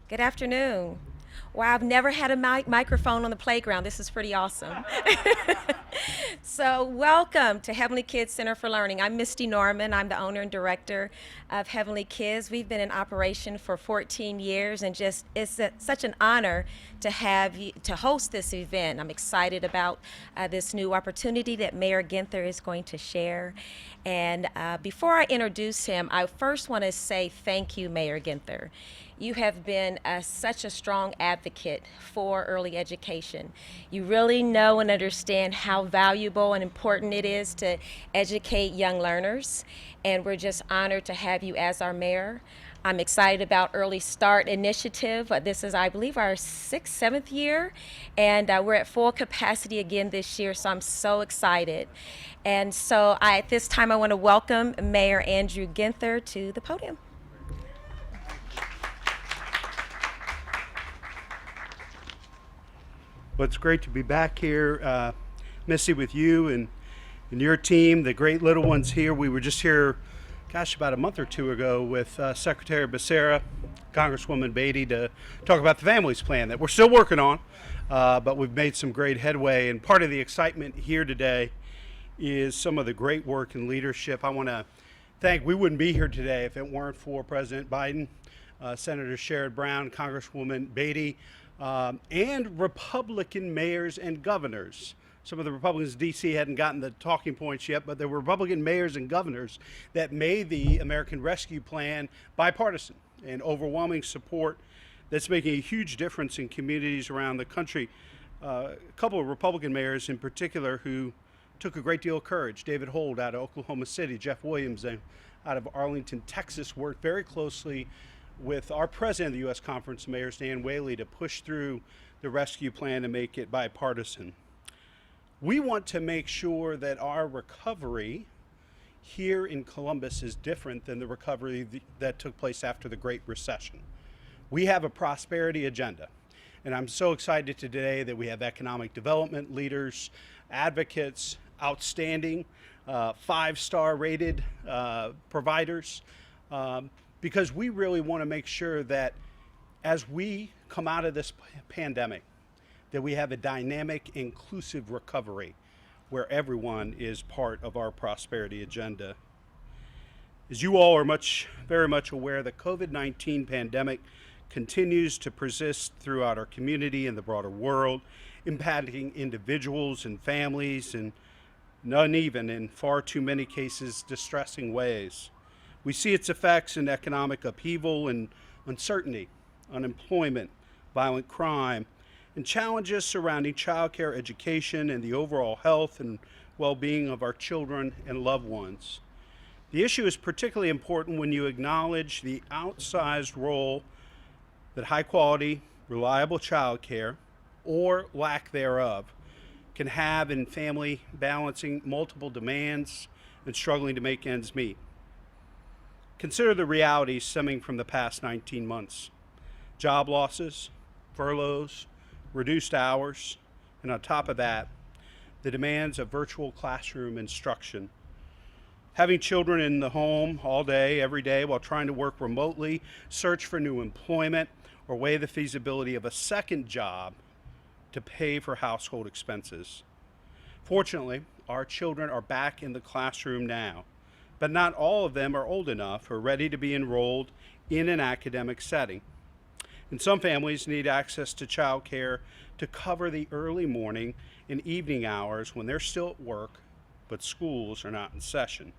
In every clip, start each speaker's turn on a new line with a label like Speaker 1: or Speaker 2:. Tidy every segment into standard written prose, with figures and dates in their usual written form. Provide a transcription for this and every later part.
Speaker 1: Good afternoon. Wow, I've never had a microphone on the playground. This is pretty awesome. So, welcome to Heavenly Kids Center for Learning. I'm Misty Norman. I'm the owner and director of Heavenly Kids. We've been in operation for 14 years, and just such an honor to have you to host this event. I'm excited about this new opportunity that Mayor Ginther is going to share. And before I introduce him, I first want to say thank you, Mayor Ginther. You have been such a strong advocate for early education. You really know and understand how valuable and important it is to educate young learners, and we're just honored to have you as our mayor. I'm excited about Early Start Initiative. This is, I believe, our sixth, seventh year, and we're at full capacity again this year, so I'm so excited. And so at this time, I want to welcome Mayor Andrew Ginther to the podium.
Speaker 2: Well, it's great to be back here, Missy, with you and your team, the great little ones here. We were just here, about a month or two ago with Secretary Becerra, Congresswoman Beatty, to talk about the families plan that we're still working on, but we've made some great headway. And part of the excitement here today is some of the great work and leadership. I want to we wouldn't be here today if it weren't for President Biden, Senator Sherrod Brown, Congresswoman Beatty, and Republican mayors and governors. Some of the Republicans in D.C. hadn't gotten the talking points yet, but there were Republican mayors and governors that made the American Rescue Plan bipartisan and overwhelming support that's making a huge difference in communities around the country. A couple of Republican mayors in particular who took a great deal of courage. David Hold out of Oklahoma City, Jeff Williams out of Arlington, Texas, worked very closely with our president of the U.S. Conference of Mayors, Dan Whaley, to push through the rescue plan and make it bipartisan. We want to make sure that our recovery here in Columbus is different than the recovery that took place after the Great Recession. We have a prosperity agenda, and I'm so excited today that we have economic development leaders, advocates, outstanding, five-star rated providers, because we really want to make sure that as we come out of this pandemic, that we have a dynamic, inclusive recovery where everyone is part of our prosperity agenda. As you all are very much aware, the COVID-19 pandemic continues to persist throughout our community and the broader world, impacting individuals and families in uneven and far too many cases distressing ways. We see its effects in economic upheaval and uncertainty, unemployment, violent crime, and challenges surrounding childcare, education, and the overall health and well-being of our children and loved ones. The issue is particularly important when you acknowledge the outsized role that high-quality, reliable childcare, or lack thereof, can have in family balancing multiple demands and struggling to make ends meet. Consider the realities stemming from the past 19 months. Job losses, furloughs, reduced hours, and on top of that, the demands of virtual classroom instruction. Having children in the home all day, every day, while trying to work remotely, search for new employment, or weigh the feasibility of a second job to pay for household expenses. Fortunately, our children are back in the classroom now, but not all of them are old enough or ready to be enrolled in an academic setting. And some families need access to childcare to cover the early morning and evening hours when they're still at work, but schools are not in session.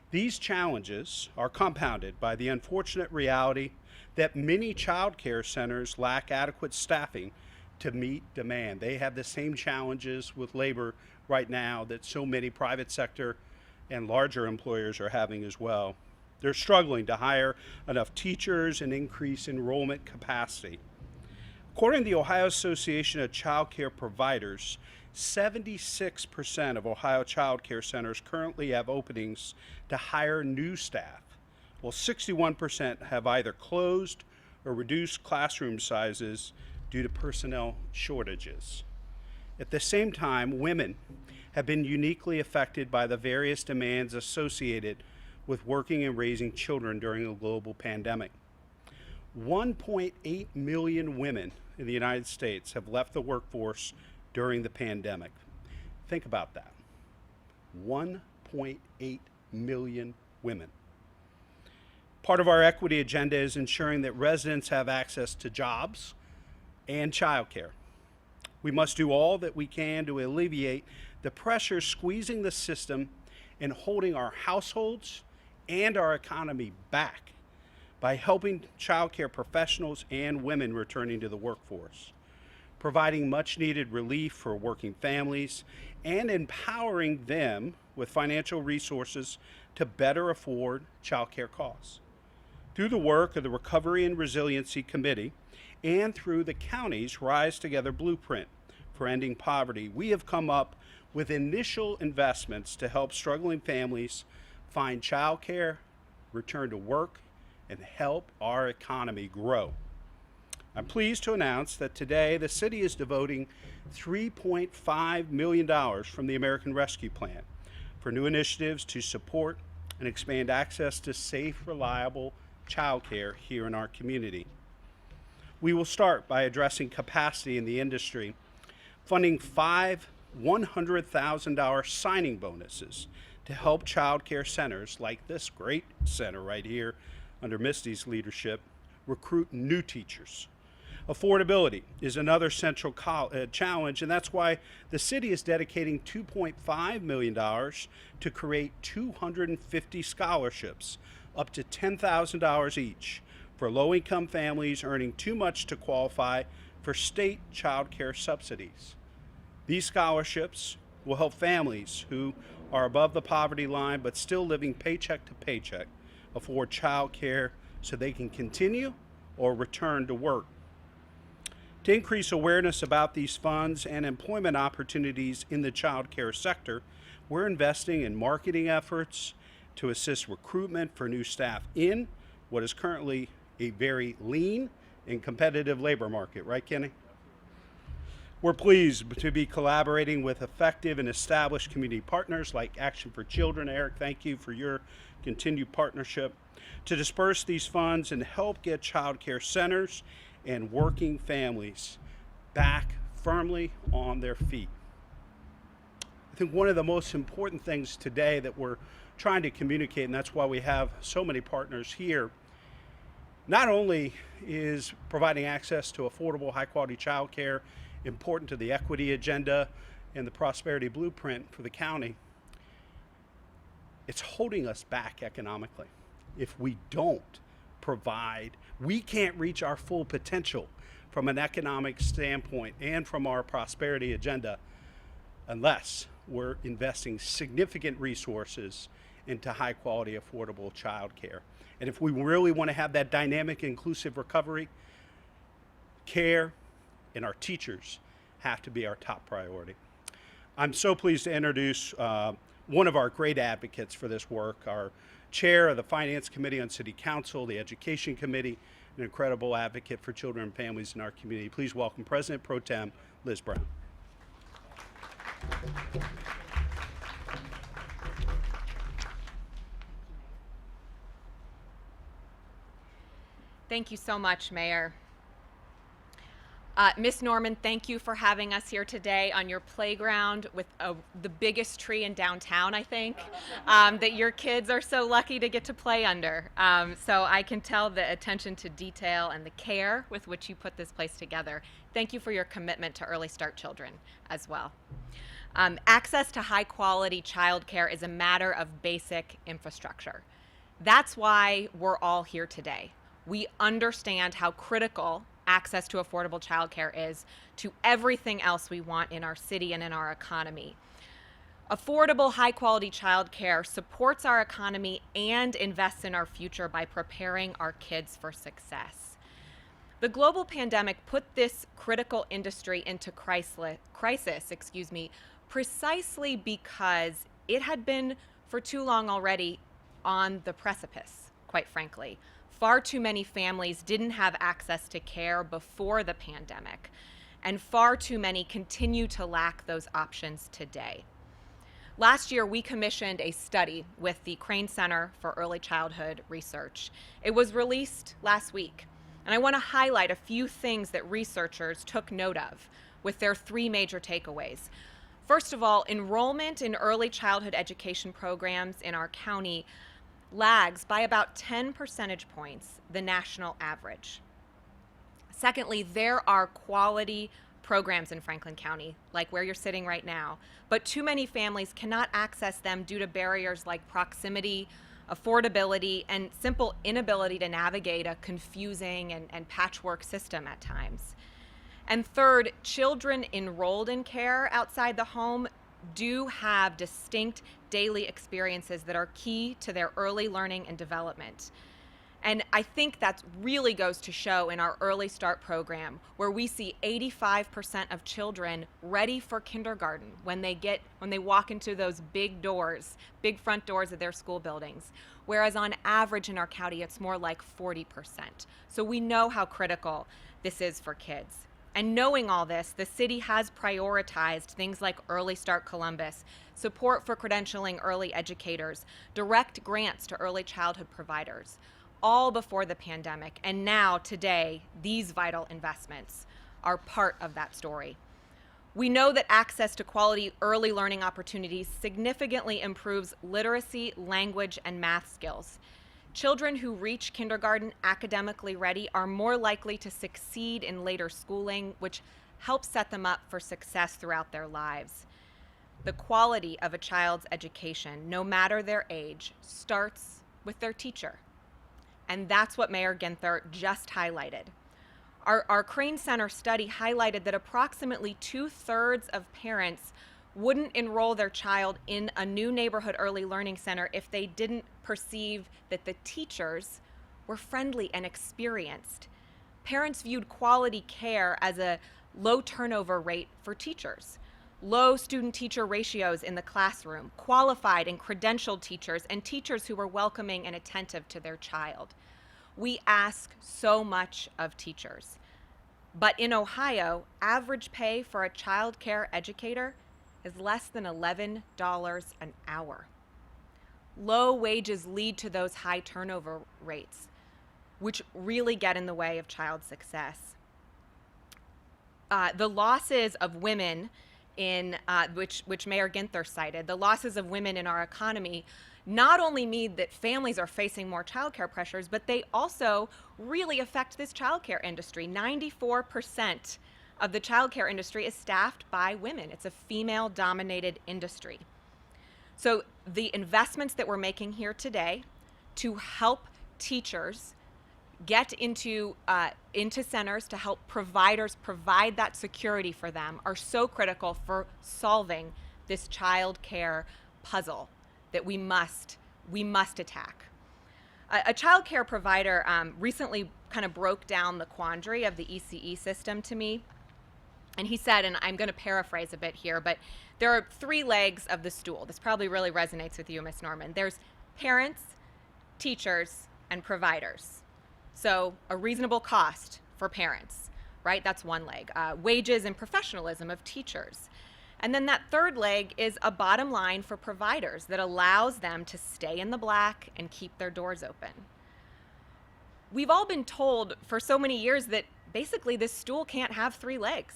Speaker 2: These challenges are compounded by the unfortunate reality that many childcare centers lack adequate staffing to meet demand. They have the same challenges with labor right now that so many private sector and larger employers are having as well. They're struggling to hire enough teachers and increase enrollment capacity. According to the Ohio Association of Child Care Providers, 76% of Ohio child care centers currently have openings to hire new staff, while 61% have either closed or reduced classroom sizes due to personnel shortages. At the same time, women have been uniquely affected by the various demands associated with working and raising children during a global pandemic. 1.8 million women in the United States have left the workforce during the pandemic. Think about that. 1.8 million women. Part of our equity agenda is ensuring that residents have access to jobs and childcare. We must do all that we can to alleviate the pressure squeezing the system and holding our households and our economy back by helping childcare professionals and women returning to the workforce, providing much needed relief for working families, and empowering them with financial resources to better afford childcare costs. Through the work of the Recovery and Resiliency Committee and through the county's Rise Together blueprint for ending poverty, we have come up with initial investments to help struggling families find childcare, return to work, and help our economy grow. I'm pleased to announce that today the city is devoting $3.5 million from the American Rescue Plan for new initiatives to support and expand access to safe, reliable childcare here in our community. We will start by addressing capacity in the industry, funding 5 $100,000 signing bonuses to help childcare centers like this great center right here under Misty's leadership recruit new teachers. Affordability is another central challenge, and that's why the city is dedicating $2.5 million to create 250 scholarships, up to $10,000 each, for low-income families earning too much to qualify for state child care subsidies. These scholarships will help families who are above the poverty line but still living paycheck to paycheck afford child care so they can continue or return to work. To increase awareness about these funds and employment opportunities in the child care sector, we're investing in marketing efforts to assist recruitment for new staff in what is currently a very lean and competitive labor market. Right, Kenny? We're pleased to be collaborating with effective and established community partners like Action for Children. Eric, thank you for your continued partnership to disperse these funds and help get child care centers and working families back firmly on their feet. I think one of the most important things today that we're trying to communicate, and that's why we have so many partners here, not only is providing access to affordable, high-quality child care important to the equity agenda and the prosperity blueprint for the county, it's holding us back economically. If we don't provide, we can't reach our full potential from an economic standpoint and from our prosperity agenda unless we're investing significant resources into high quality, affordable child care. And if we really want to have that dynamic, inclusive recovery, care and our teachers have to be our top priority. I'm so pleased to introduce one of our great advocates for this work, our chair of the Finance Committee on City Council, the Education Committee, an incredible advocate for children and families in our community. Please welcome President Pro Tem Liz Brown.
Speaker 3: Thank you so much, Mayor. Ms. Norman, thank you for having us here today on your playground with the biggest tree in downtown, I think, that your kids are so lucky to get to play under. So I can tell the attention to detail and the care with which you put this place together. Thank you for your commitment to early start children as well. Access to high quality childcare is a matter of basic infrastructure. That's why we're all here today. We understand how critical access to affordable childcare is to everything else we want in our city and in our economy. Affordable, high-quality childcare supports our economy and invests in our future by preparing our kids for success. The global pandemic put this critical industry into crisis, precisely because it had been for too long already on the precipice, quite frankly. Far too many families didn't have access to care before the pandemic, and far too many continue to lack those options today. Last year, we commissioned a study with the Crane Center for Early Childhood Research. It was released last week, And I want to highlight a few things that researchers took note of with their 3 major takeaways. First of all, enrollment in early childhood education programs in our county lags by about 10 percentage points the national average. Secondly, there are quality programs in Franklin County, like where you're sitting right now, but too many families cannot access them due to barriers like proximity, affordability, and simple inability to navigate a confusing and patchwork system at times. And third, children enrolled in care outside the home do have distinct daily experiences that are key to their early learning and development. And I think that really goes to show in our Early Start program, where we see 85% of children ready for kindergarten when they walk into those big doors, big front doors of their school buildings. Whereas on average in our county, it's more like 40%. So we know how critical this is for kids. And knowing all this, the city has prioritized things like Early Start Columbus, support for credentialing early educators, direct grants to early childhood providers, all before the pandemic. And now, today, these vital investments are part of that story. We know that access to quality early learning opportunities significantly improves literacy, language, and math skills. Children who reach kindergarten academically ready are more likely to succeed in later schooling, which helps set them up for success throughout their lives. The quality of a child's education, no matter their age, starts with their teacher. And that's what Mayor Ginther just highlighted. Our Crane Center study highlighted that approximately 2/3 of parents wouldn't enroll their child in a new neighborhood early learning center if they didn't perceive that the teachers were friendly and experienced. Parents viewed quality care as a low turnover rate for teachers, low student-teacher ratios in the classroom, qualified and credentialed teachers, and teachers who were welcoming and attentive to their child. We ask so much of teachers. But in Ohio, average pay for a child care educator is less than $11 an hour. Low wages lead to those high turnover rates, which really get in the way of child success. The losses of women in which Mayor Ginther cited, the losses of women in our economy not only mean that families are facing more childcare pressures, but they also really affect this childcare industry. 94% of the childcare industry is staffed by women. It's a female-dominated industry. So the investments that we're making here today to help teachers get into centers to help providers provide that security for them are so critical for solving this child care puzzle that we must attack. A child care provider recently kind of broke down the quandary of the ECE system to me. And he said, and I'm going to paraphrase a bit here, but there are 3 legs of the stool. This probably really resonates with you, Ms. Norman. There's parents, teachers, and providers. So a reasonable cost for parents, right? That's one leg. Wages and professionalism of teachers. And then that 3rd leg is a bottom line for providers that allows them to stay in the black and keep their doors open. We've all been told for so many years that basically this stool can't have 3 legs.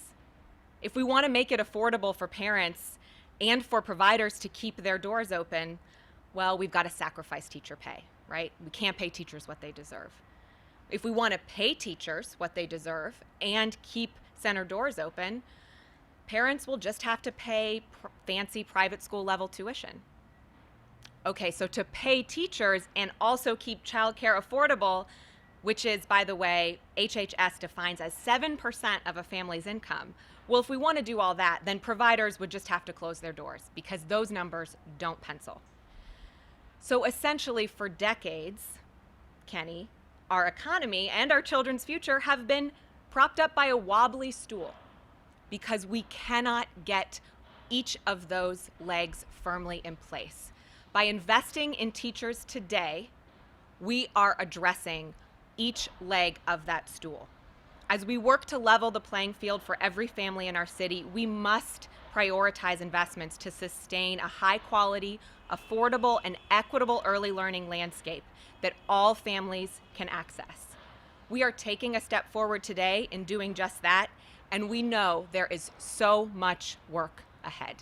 Speaker 3: If we want to make it affordable for parents and for providers to keep their doors open, well, we've got to sacrifice teacher pay, right? We can't pay teachers what they deserve. If we want to pay teachers what they deserve and keep center doors open, parents will just have to pay fancy private school level tuition. Okay, so to pay teachers and also keep childcare affordable, which is, by the way, HHS defines as 7% of a family's income. Well, if we want to do all that, then providers would just have to close their doors because those numbers don't pencil. So essentially, for decades, Kenny, our economy and our children's future have been propped up by a wobbly stool because we cannot get each of those legs firmly in place. By investing in teachers today, we are addressing each leg of that stool. As we work to level the playing field for every family in our city, we must prioritize investments to sustain a high-quality, affordable, and equitable early learning landscape that all families can access. We are taking a step forward today in doing just that, and we know there is so much work ahead.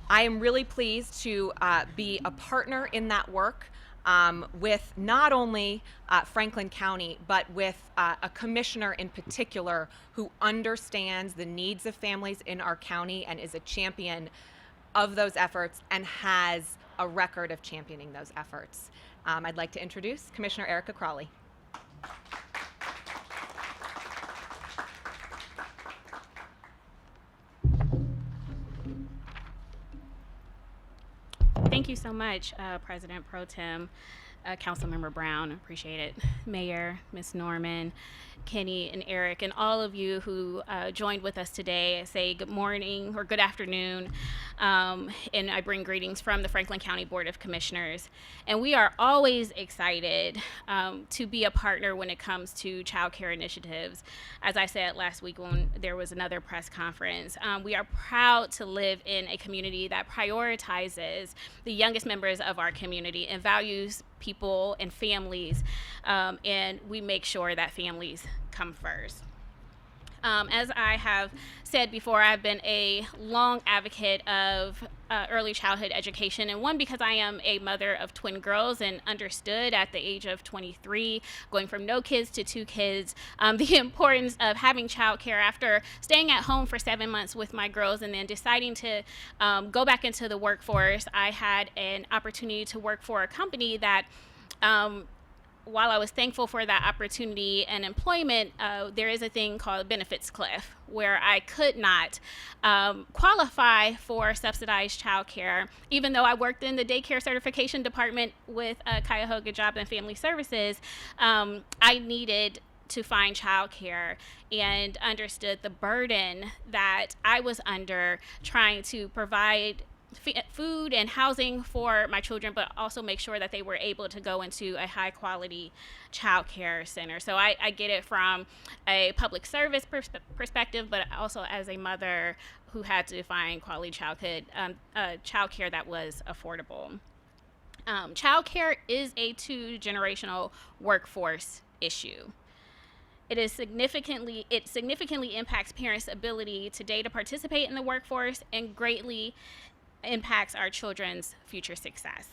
Speaker 3: I am really pleased to be a partner in that work with not only Franklin County, but with a commissioner in particular who understands the needs of families in our county and is a champion of those efforts and has a record of championing those efforts. I'd like to introduce Commissioner Erica Crawley.
Speaker 4: Thank you so much, President Pro Tem, Councilmember Brown. Appreciate it. Mayor, Ms. Norman, Kenny, and Eric, and all of you who joined with us today. I say good morning or good afternoon, and I bring greetings from the Franklin County Board of Commissioners. And we are always excited to be a partner when it comes to child care initiatives. As I said last week when there was another press conference, we are proud to live in a community that prioritizes the youngest members of our community and values people and families, and we make sure that families come first. As I have said before, I've been a long advocate of early childhood education, and one, because I am a mother of twin girls and understood at the age of 23, going from no kids to 2 kids, the importance of having childcare after staying at home for 7 months with my girls and then deciding to go back into the workforce. I had an opportunity to work for a company that while I was thankful for that opportunity and employment, there is a thing called benefits cliff, where I could not qualify for subsidized childcare, even though I worked in the daycare certification department with Cuyahoga Job and Family Services. I needed to find childcare and understood the burden that I was under trying to provide food and housing for my children, but also make sure that they were able to go into a high quality child care center. So I get it from a public service perspective, but also as a mother who had to find quality child care that was affordable. Child care is a 2-generational workforce issue. It significantly impacts parents' ability today to participate in the workforce and greatly impacts our children's future success.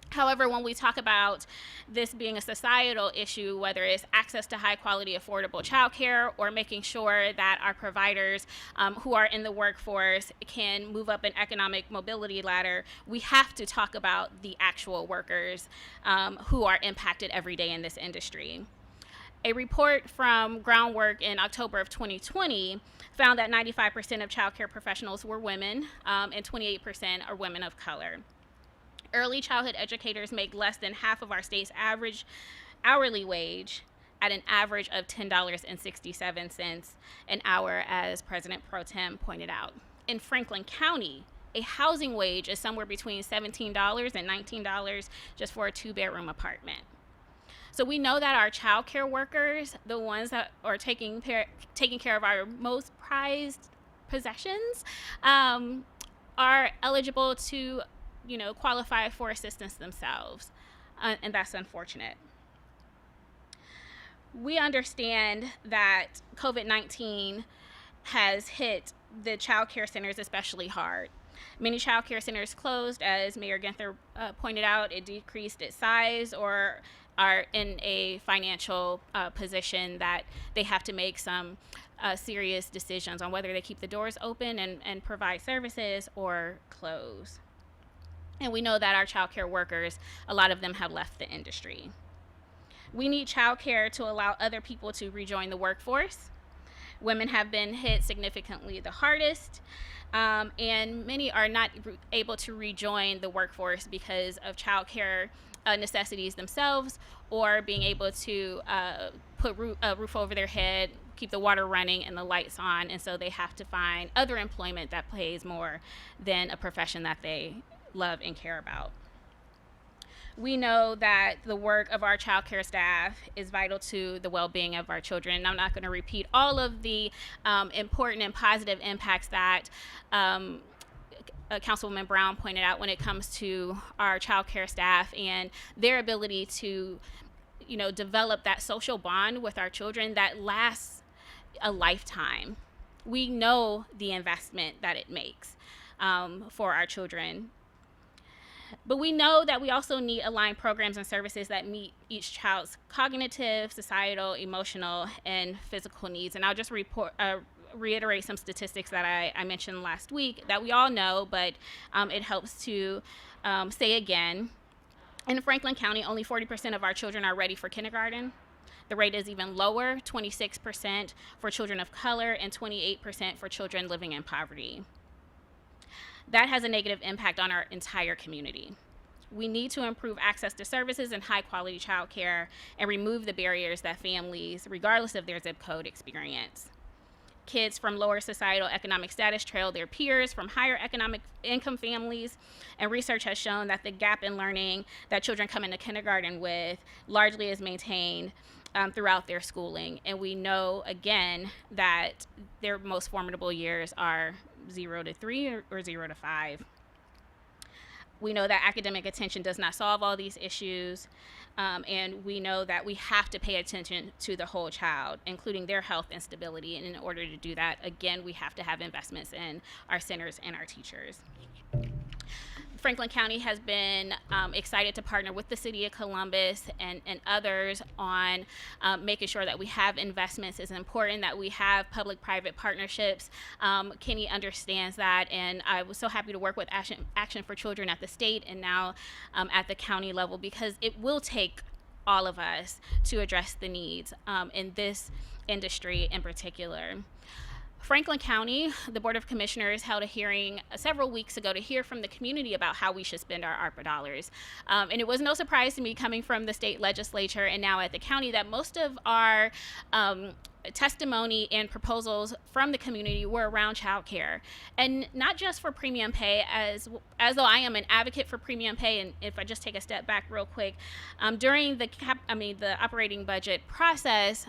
Speaker 4: However, when we talk about this being a societal issue, whether it's access to high quality, affordable childcare or making sure that our providers who are in the workforce can move up an economic mobility ladder, we have to talk about the actual workers who are impacted every day in this industry. A report from Groundwork in October of 2020 found that 95% of childcare professionals were women, and 28% are women of color. Early childhood educators make less than half of our state's average hourly wage at an average of $10.67 an hour, as President Pro Tem pointed out. In Franklin County, a housing wage is somewhere between $17 and $19 just for a 2-bedroom apartment. So we know that our child care workers, the ones that are taking care of our most prized possessions, are eligible to, qualify for assistance themselves, and that's unfortunate. We understand that COVID-19 has hit the child care centers especially hard. Many child care centers closed, as Mayor Ginther pointed out. It decreased its size or are in a financial position that they have to make some serious decisions on whether they keep the doors open and provide services or close. And we know that our child care workers, a lot of them have left the industry. We need child care to allow other people to rejoin the workforce. Women have been hit significantly the hardest, and many are not able to rejoin the workforce because of child care necessities themselves, or being able to put a roof over their head, keep the water running and the lights on, and so they have to find other employment that pays more than a profession that they love and care about. We know that the work of our child care staff is vital to the well-being of our children. And I'm not going to repeat all of the important and positive impacts that Councilwoman Brown pointed out when it comes to our child care staff and their ability to develop that social bond with our children that lasts a lifetime. We know the investment that it makes for our children. But we know that we also need aligned programs and services that meet each child's cognitive, societal, emotional, and physical needs. And I'll just reiterate some statistics that I mentioned last week that we all know, but it helps to say again. In Franklin County, only 40% of our children are ready for kindergarten. The rate is even lower, 26% for children of color and 28% for children living in poverty. That has a negative impact on our entire community. We need to improve access to services and high quality childcare and remove the barriers that families, regardless of their zip code, experience. Kids from lower societal economic status trail their peers from higher economic income families, and research has shown that the gap in learning that children come into kindergarten with largely is maintained throughout their schooling. And we know, again, that their most formidable years are 0 to 3 or 0 to 5. We know that academic attention does not solve all these issues, and we know that we have to pay attention to the whole child, including their health and stability. And in order to do that, again, we have to have investments in our centers and our teachers. Franklin County has been excited to partner with the City of Columbus and others on making sure that we have investments. It's important that we have public-private partnerships. Kenny understands that, and I was so happy to work with Action for Children at the state and now at the county level, because it will take all of us to address the needs in this industry in particular. Franklin County, the Board of Commissioners held a hearing several weeks ago to hear from the community about how we should spend our ARPA dollars. And it was no surprise to me, coming from the state legislature and now at the county, that most of our testimony and proposals from the community were around childcare, and not just for premium pay, as though I am an advocate for premium pay. And if I just take a step back real quick, during the operating budget process,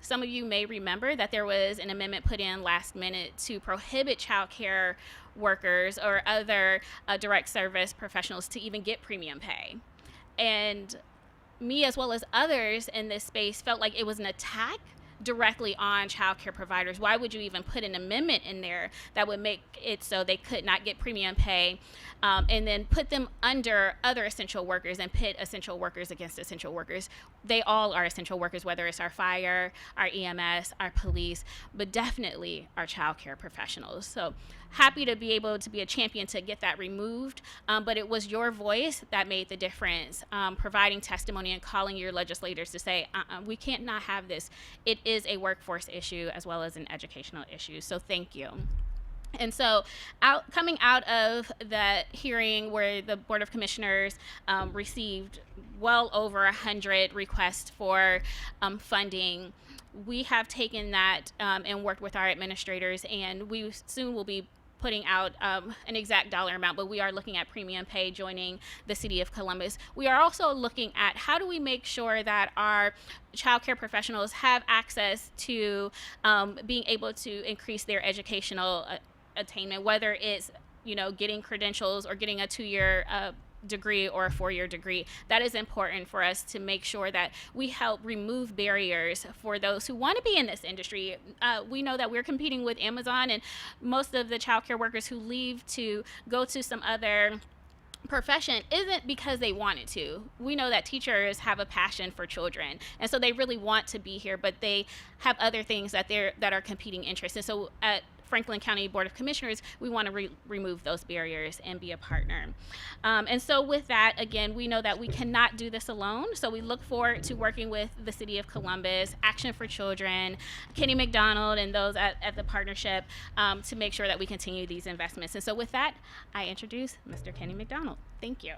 Speaker 4: some of you may remember that there was an amendment put in last minute to prohibit child care workers or other direct service professionals to even get premium pay. And me, as well as others in this space, felt like it was an attack directly on child care providers. Why would you even put an amendment in there that would make it so they could not get premium pay, and then put them under other essential workers and pit essential workers against essential workers? They all are essential workers, whether it's our fire, our EMS, our police, but definitely our child care professionals. So happy to be able to be a champion to get that removed, but it was your voice that made the difference, providing testimony and calling your legislators to say, we can't not have this. It is a workforce issue as well as an educational issue. So thank you. And so coming out of that hearing, where the Board of Commissioners received well over 100 requests for funding, we have taken that and worked with our administrators, and we soon will be putting out an exact dollar amount, but we are looking at premium pay joining the City of Columbus. We are also looking at how do we make sure that our childcare professionals have access to being able to increase their educational attainment, whether it's getting credentials or getting a 2-year degree or a 4-year degree. That is important for us to make sure that we help remove barriers for those who want to be in this industry. We know that we're competing with Amazon, and most of the childcare workers who leave to go to some other profession isn't because they wanted to. We know that teachers have a passion for children, and so they really want to be here, but they have other things that are competing interests. And so at Franklin County Board of Commissioners, we want to remove those barriers and be a partner. And so with that, again, we know that we cannot do this alone. So we look forward to working with the City of Columbus, Action for Children, Kenny McDonald, and those at the partnership to make sure that we continue these investments. And so with that, I introduce Mr. Kenny McDonald. Thank you.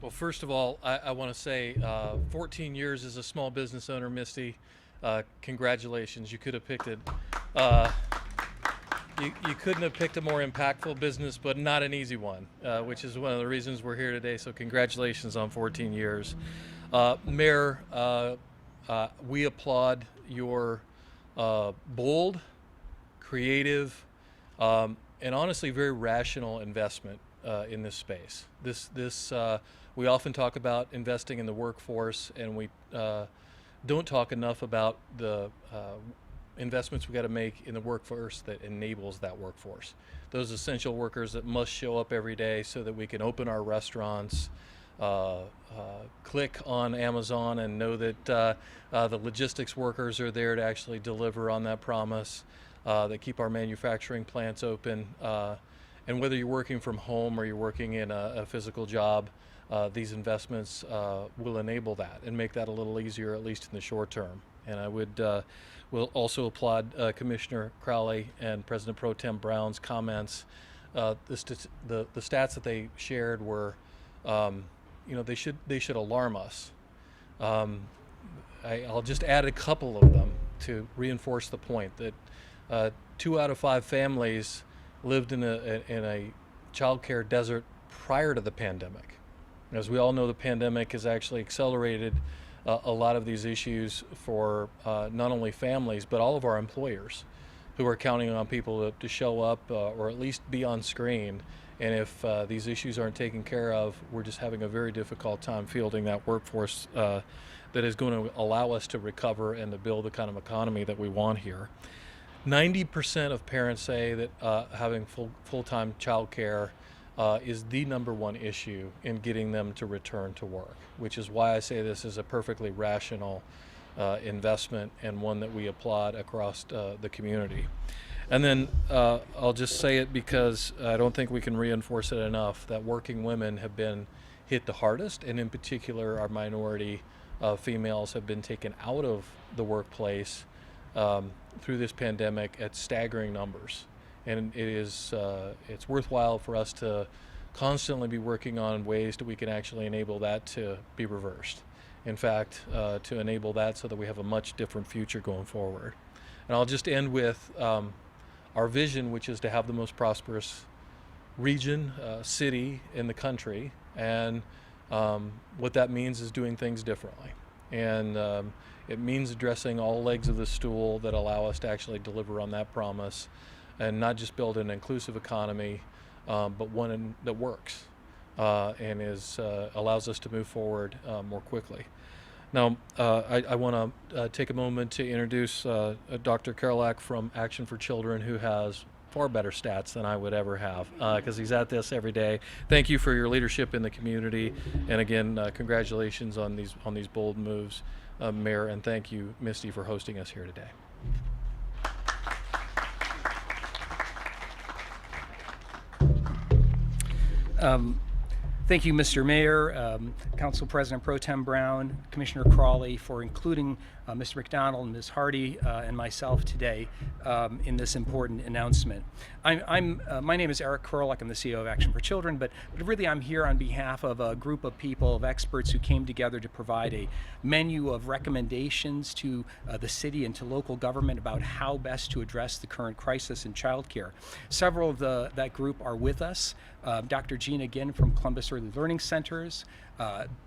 Speaker 5: Well, first of all, I want to say 14 years as a small business owner, Misty. Congratulations. You could have picked it. You couldn't have picked a more impactful business, but not an easy one, which is one of the reasons we're here today. So congratulations on 14 years. Mayor, we applaud your bold, creative, and honestly very rational investment in this space. We often talk about investing in the workforce, and we don't talk enough about the investments we got to make in the workforce that enables that workforce. Those essential workers that must show up every day so that we can open our restaurants, click on Amazon and know that the logistics workers are there to actually deliver on that promise, that keep our manufacturing plants open. And whether you're working from home or you're working in a physical job, these investments will enable that and make that a little easier, at least in the short term. And I will also applaud Commissioner Crowley and President Pro Tem Brown's comments. The stats that they shared were, they should alarm us. I'll just add a couple of them to reinforce the point that 2 out of 5 families lived in a childcare desert prior to the pandemic. As we all know, the pandemic has actually accelerated a lot of these issues for not only families, but all of our employers who are counting on people to show up or at least be on screen. And if these issues aren't taken care of, we're just having a very difficult time fielding that workforce that is going to allow us to recover and to build the kind of economy that we want here. 90% of parents say that having full-time child care is the number one issue in getting them to return to work, which is why I say this is a perfectly rational investment and one that we applaud across the community. And then I'll just say it because I don't think we can reinforce it enough that working women have been hit the hardest, and in particular our minority females have been taken out of the workplace through this pandemic at staggering numbers. And it's worthwhile for us to constantly be working on ways that we can actually enable that to be reversed. In fact, to enable that so that we have a much different future going forward. And I'll just end with our vision, which is to have the most prosperous region, city in the country. And what that means is doing things differently. And it means addressing all legs of the stool that allow us to actually deliver on that promise, and not just build an inclusive economy, but one that works and allows us to move forward more quickly. Now, I want to take a moment to introduce Dr. Karolak from Action for Children, who has far better stats than I would ever have, because he's at this every day. Thank you for your leadership in the community, and again, congratulations on these bold moves, Mayor, and thank you, Misty, for hosting us here today.
Speaker 6: Thank you, Mr. Mayor, Council President Pro Tem Brown, Commissioner Crawley, for including Mr. McDonald, Ms. Hardy, and myself today in this important announcement. My name is Eric Karolak. I'm the CEO of Action for Children, but really I'm here on behalf of a group of people, of experts who came together to provide a menu of recommendations to the city and to local government about how best to address the current crisis in childcare. Several of that group are with us. Dr. Gina Ginn from Columbus Early Learning Centers,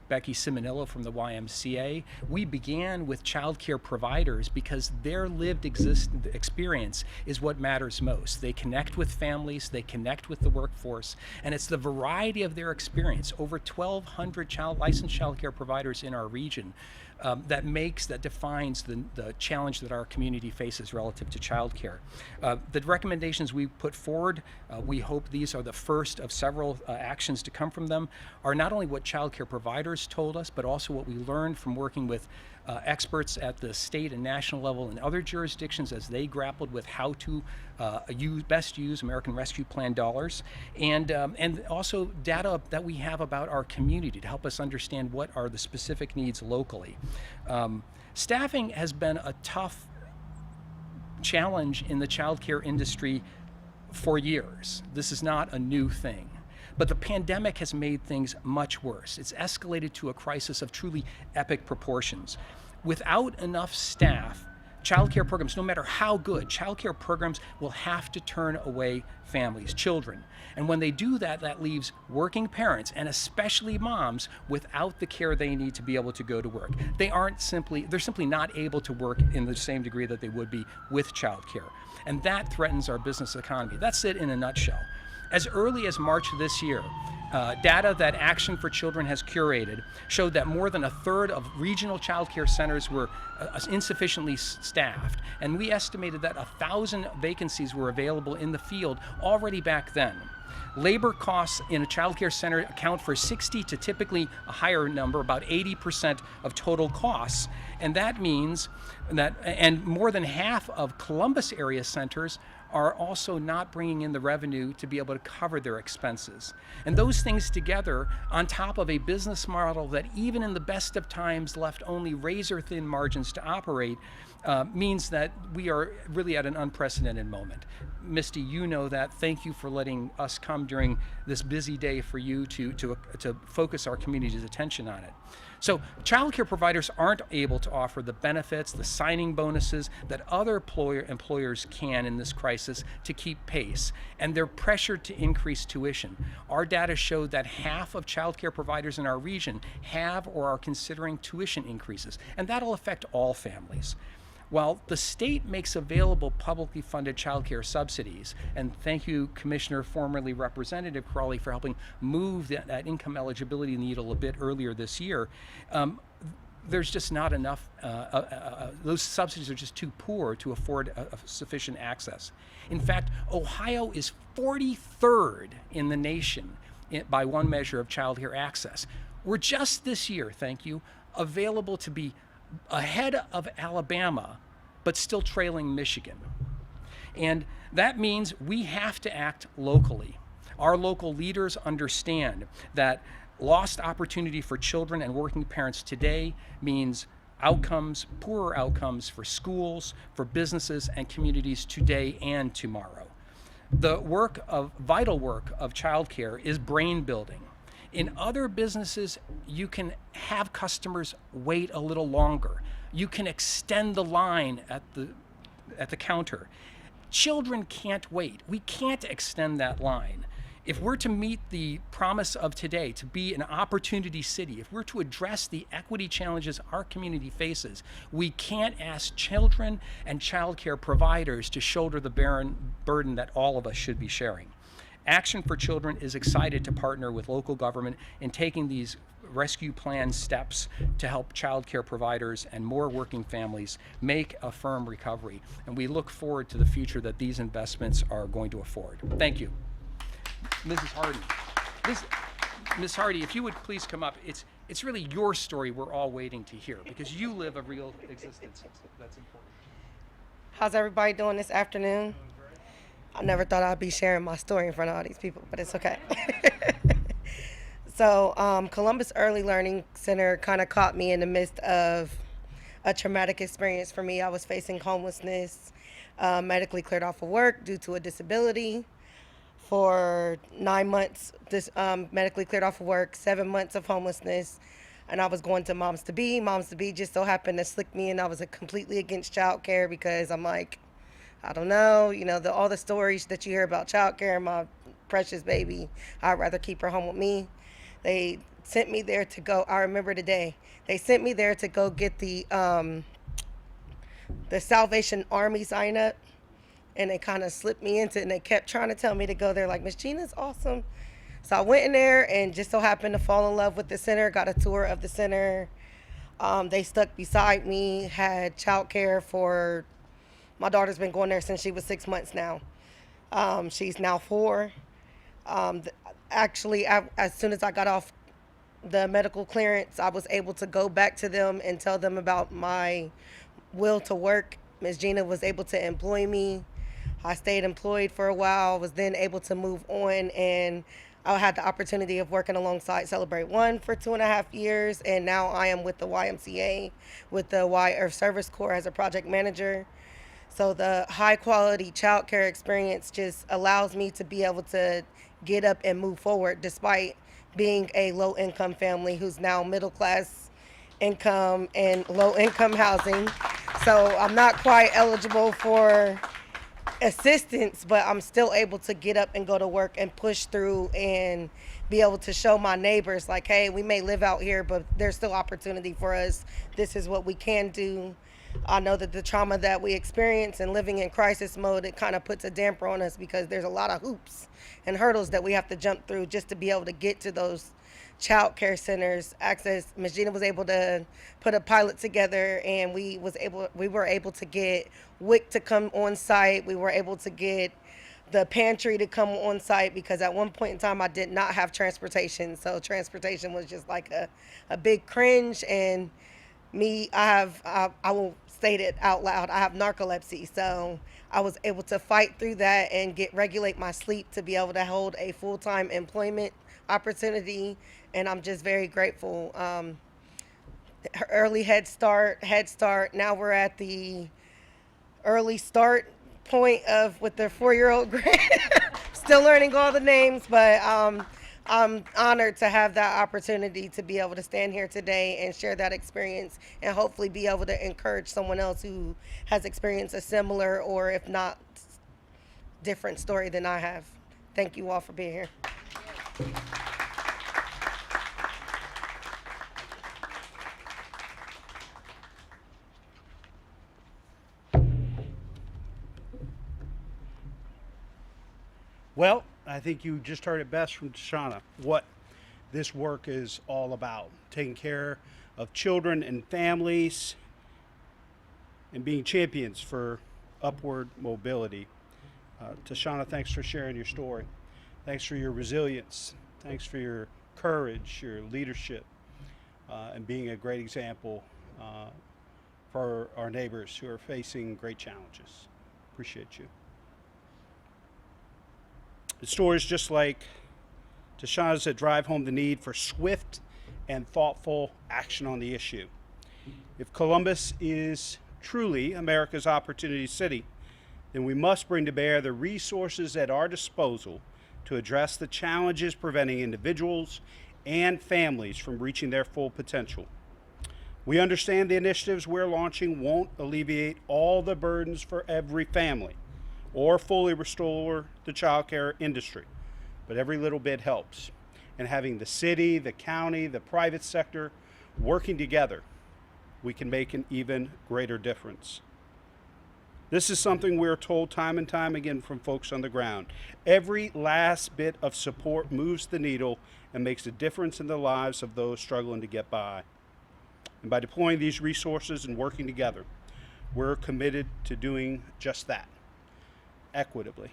Speaker 6: Becky Simonillo from the YMCA. We began with child care providers because their lived experience is what matters most. They connect with families, they connect with the workforce, and it's the variety of their experience, over 1,200 licensed child care providers in our region, that defines the challenge that our community faces relative to childcare. The recommendations we put forward, we hope these are the first of several actions to come from them, are not only what childcare providers told us, but also what we learned from working with experts at the state and national level in other jurisdictions as they grappled with how to best use American Rescue Plan dollars, and also data that we have about our community to help us understand what are the specific needs locally. Staffing has been a tough challenge in the childcare industry for years. This is not a new thing. But the pandemic has made things much worse. It's escalated to a crisis of truly epic proportions. Without enough staff, childcare programs, no matter how good, childcare programs will have to turn away families, children. And when they do that, that leaves working parents, and especially moms, without the care they need to be able to go to work. They're simply not able to work in the same degree that they would be with childcare. And that threatens our business economy. That's it in a nutshell. As early as March this year, data that Action for Children has curated showed that more than a third of regional child care centers were insufficiently staffed, and we estimated that 1,000 vacancies were available in the field already back then. Labor costs in a child care center account for 60 to typically a higher number, about 80% of total costs, and that means that, and more than half of Columbus area centers are also not bringing in the revenue to be able to cover their expenses. And those things together, on top of a business model that even in the best of times left only razor-thin margins to operate, means that we are really at an unprecedented moment. Misty, you know that. Thank you for letting us come during this busy day for you to focus our community's attention on it. So childcare providers aren't able to offer the benefits, the signing bonuses that other employers can in this crisis to keep pace, and they're pressured to increase tuition. Our data showed that half of childcare providers in our region have or are considering tuition increases, and that'll affect all families. While the state makes available publicly funded childcare subsidies, and thank you, Commissioner, formerly Representative Crawley, for helping move that income eligibility needle a bit earlier this year, there's just not enough, those subsidies are just too poor to afford sufficient access. In fact, Ohio is 43rd in the nation by one measure of childcare access. We're just this year, thank you, available to be ahead of Alabama, but still trailing Michigan. And that means we have to act locally. Our local leaders understand that lost opportunity for children and working parents today means poorer outcomes for schools, for businesses and communities today and tomorrow. The vital work of childcare is brain building. In other businesses, you can have customers wait a little longer. You can extend the line at the counter. Children can't wait. We can't extend that line. If we're to meet the promise of today, to be an opportunity city, if we're to address the equity challenges our community faces, we can't ask children and childcare providers to shoulder the burden that all of us should be sharing. Action for Children is excited to partner with local government in taking these rescue plan steps to help child care providers and more working families make a firm recovery. And we look forward to the future that these investments are going to afford. Thank you. Mrs. Hardy. Ms. Hardy, if you would please come up. It's really your story we're all waiting to hear, because you live a real existence that's important.
Speaker 7: How's everybody doing this afternoon? I never thought I'd be sharing my story in front of all these people, but it's okay. So Columbus Early Learning Center kind of caught me in the midst of a traumatic experience for me. I was facing homelessness, medically cleared off of work due to a disability. For 9 months, medically cleared off of work, 7 months of homelessness, and I was going to Moms to Be. Moms to Be just so happened to slick me in. I was completely against child care because I'm like, I don't know, all the stories that you hear about child care, my precious baby, I'd rather keep her home with me. They sent me there to go, I remember the day, they sent me there to go get the Salvation Army sign up, and they kind of slipped me into it, and they kept trying to tell me to go there, like, Miss Gina's awesome. So I went in there and just so happened to fall in love with the center, got a tour of the center. They stuck beside me, had child care for, my daughter's been going there since she was 6 months now. She's now 4. Actually, as soon as I got off the medical clearance, I was able to go back to them and tell them about my will to work. Ms. Gina was able to employ me. I stayed employed for a while, was then able to move on, and I had the opportunity of working alongside Celebrate One for 2.5 years, and now I am with the YMCA, with the Y Earth Service Corps as a project manager. So the high quality child care experience just allows me to be able to get up and move forward despite being a low income family who's now middle class income and low income housing. So I'm not quite eligible for assistance, but I'm still able to get up and go to work and push through and be able to show my neighbors like, hey, we may live out here, but there's still opportunity for us. This is what we can do. I know that the trauma that we experience and living in crisis mode, it kind of puts a damper on us because there's a lot of hoops and hurdles that we have to jump through just to be able to get to those child care centers. Access, Ms. Gina was able to put a pilot together, and we were able to get WIC to come on site. We were able to get the pantry to come on site because at one point in time I did not have transportation. So transportation was just like a big cringe. And me, I will state it out loud, I have narcolepsy. So I was able to fight through that and regulate my sleep to be able to hold a full-time employment opportunity. And I'm just very grateful. Early Head Start. Now we're at the early start point of with the 4-year-old grade. Still learning all the names, but I'm honored to have that opportunity to be able to stand here today and share that experience and hopefully be able to encourage someone else who has experienced a similar or if not different story than I have. Thank you all for being here.
Speaker 2: Well, I think you just heard it best from Tashana, what this work is all about. Taking care of children and families and being champions for upward mobility. Tashana, thanks for sharing your story. Thanks for your resilience. Thanks for your courage, your leadership, and being a great example for our neighbors who are facing great challenges. Appreciate you. The stories just like Tashana's that drive home the need for swift and thoughtful action on the issue. If Columbus is truly America's opportunity city, then we must bring to bear the resources at our disposal to address the challenges preventing individuals and families from reaching their full potential. We understand the initiatives we're launching won't alleviate all the burdens for every family or fully restore the child care industry, but every little bit helps. And having the city, the county, the private sector working together, we can make an even greater difference. This is something we're told time and time again from folks on the ground. Every last bit of support moves the needle and makes a difference in the lives of those struggling to get by. And by deploying these resources and working together, we're committed to doing just that, equitably,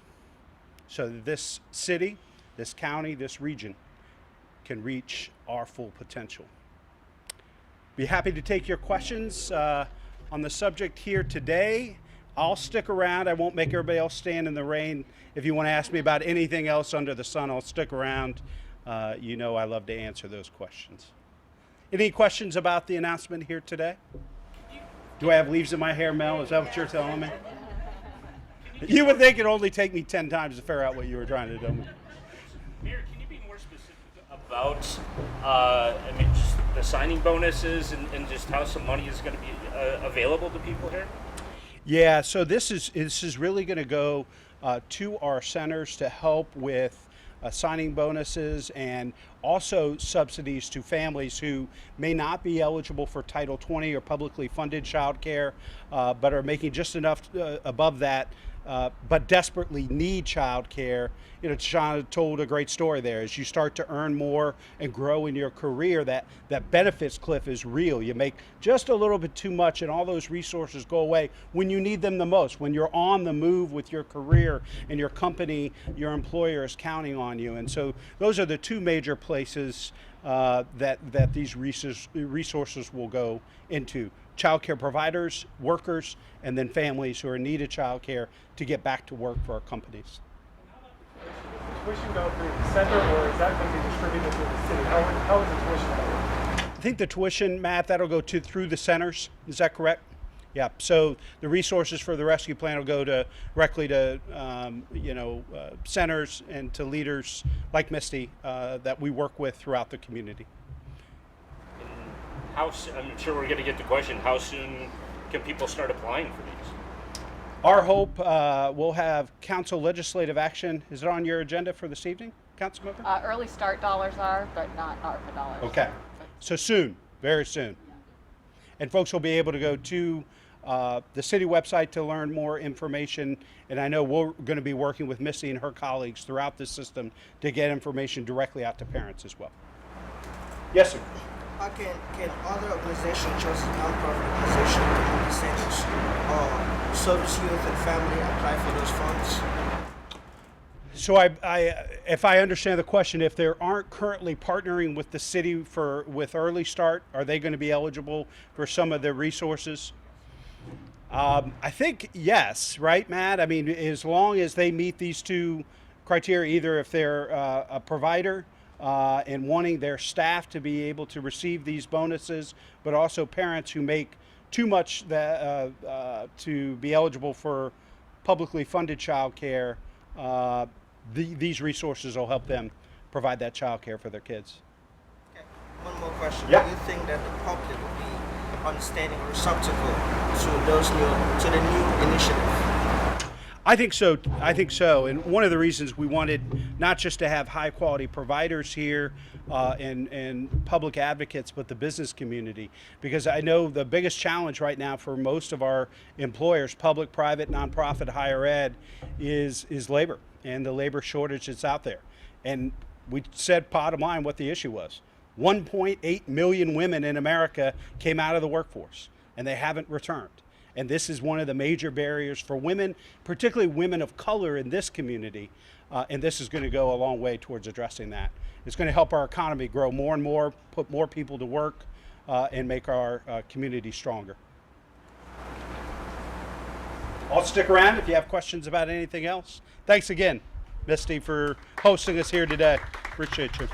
Speaker 2: so that this city, this county, this region can reach our full potential. Be happy to take your questions on the subject here today. I'll stick around. I won't make everybody else stand in the rain. If you want to ask me about anything else under the sun, I'll stick around. You know I love to answer those questions. Any questions about the announcement here today? Do I have leaves in my hair, Mel? Is that what you're telling me? You would think it'd only take me 10 times to figure out what you were trying to do.
Speaker 8: Mayor, can you be more specific about just the signing bonuses and just how some money is going to be available to people here?
Speaker 2: Yeah, so this is really going to go to our centers to help with signing bonuses and also subsidies to families who may not be eligible for Title 20 or publicly funded child care, but are making just enough above that, but desperately need child care. You know, Tashana told a great story there. As you start to earn more and grow in your career, that benefits cliff is real. You make just a little bit too much and all those resources go away when you need them the most, when you're on the move with your career and your company, your employer is counting on you. And so those are the two major places that these resources will go into. Child care providers, workers, and then families who are in need of child care to get back to work for our companies.
Speaker 9: Tuition go through the center, or is that going to be distributed through the city? How is the tuition going to work?
Speaker 2: I think the tuition, Matt, that'll go through the centers. Is that correct? Yeah. So the resources for the rescue plan will go directly to centers and to leaders like Misty that we work with throughout the community.
Speaker 8: I'm sure we're going to get the question, how soon can people start applying for these?
Speaker 2: Our hope, we'll have council legislative action. Is it on your agenda for this evening, council member?
Speaker 10: Early start dollars are, but not ARPA dollars.
Speaker 2: Okay. So soon, very soon. And folks will be able to go to the city website to learn more information. And I know we're going to be working with Missy and her colleagues throughout the system to get information directly out to parents as well. Yes, sir.
Speaker 11: Can other organizations, just nonprofit organizations, community centers, service youth and family apply for those funds?
Speaker 2: So if I understand the question, if they aren't currently partnering with the city with Early Start, are they going to be eligible for some of the resources? I think yes, right, Matt? I mean, as long as they meet these two criteria, either if they're a provider and wanting their staff to be able to receive these bonuses, but also parents who make too much to be eligible for publicly funded child care, these resources will help them provide that child care for their kids.
Speaker 11: Okay. One more question.
Speaker 2: Yeah.
Speaker 11: Do you think that the public will be understanding or receptacle to the new initiative?
Speaker 2: I think so. And one of the reasons we wanted not just to have high quality providers here and public advocates, but the business community, because I know the biggest challenge right now for most of our employers, public, private, nonprofit, higher ed, is labor and the labor shortage that's out there. And we said bottom line what the issue was. 1.8 million women in America came out of the workforce and they haven't returned. And this is one of the major barriers for women, particularly women of color in this community. And this is going to go a long way towards addressing that. It's going to help our economy grow more and more, put more people to work, and make our community stronger. I'll stick around if you have questions about anything else. Thanks again, Misty, for hosting us here today. Appreciate you.